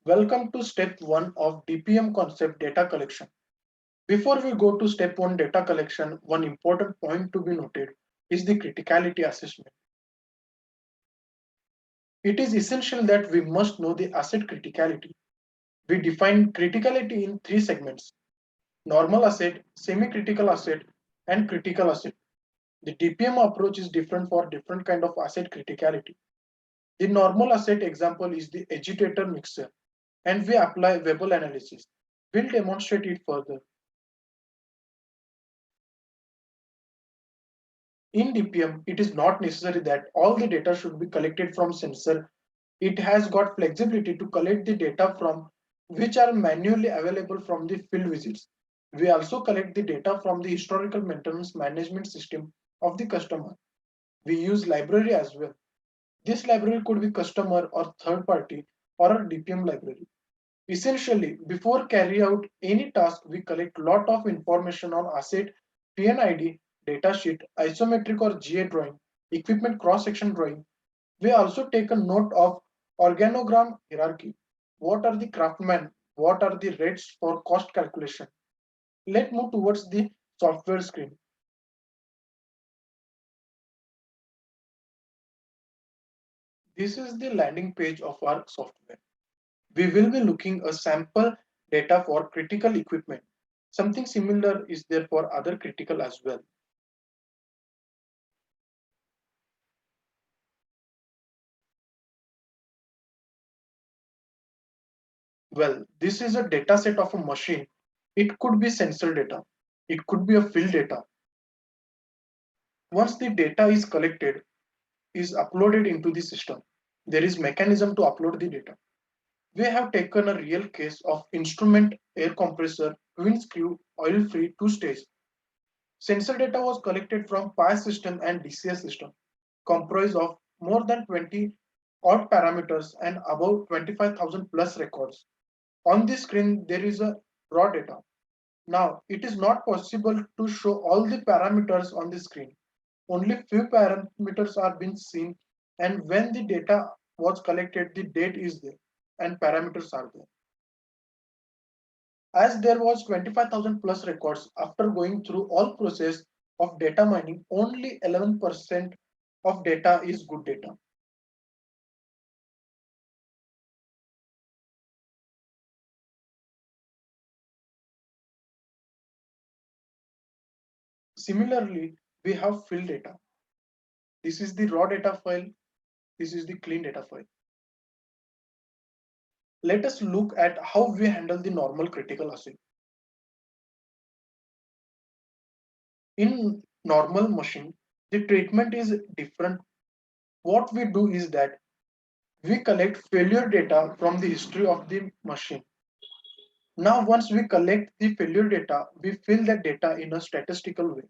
Welcome to step 1 of DPM concept data collection. Before we go to step 1 data collection, one important point to be noted is the criticality assessment. It is essential that we must know the asset criticality. We define criticality in three segments: normal asset, semi-critical asset, and critical asset. The DPM approach is different for different kind of asset criticality. The normal asset example is the agitator mixer, and we apply Weibull analysis. We'll demonstrate it further. In DPM, it is not necessary that all the data should be collected from sensor. It has got flexibility to collect the data from which are manually available from the field visits. We also collect the data from the historical maintenance management system of the customer. We use library as well. This library could be customer or third party or a DPM library. Essentially, before carry out any task, we collect lot of information on asset, PNID, datasheet, isometric or GA drawing, equipment cross-section drawing. We also take a note of organogram hierarchy. What are the craftsmen? What are the rates for cost calculation? Let's move towards the software screen. This is the landing page of our software. We will be looking a sample data for critical equipment. Something similar is there for other critical as well. Well, this is a data set of a machine. It could be sensor data. It could be a field data. Once the data is collected, is uploaded into the system, there is mechanism to upload the data. We have taken a real case of instrument, air compressor, twin screw, oil-free, two-stage. Sensor data was collected from PAS system and DCS system, comprised of more than 20 odd parameters and about 25,000 plus records. On the screen, there is a raw data. Now, it is not possible to show all the parameters on the screen. Only few parameters are being seen, and when the data was collected, the date is there and parameters are there. As there was 25,000 plus records, after going through all process of data mining, only 11% of data is good data. Similarly, we have field data. This is the raw data file. This is the clean data file. Let us look at how we handle the normal critical asset. In normal machine, the treatment is different. What we do is that we collect failure data from the history of the machine. Now, once we collect the failure data, we fill that data in a statistical way.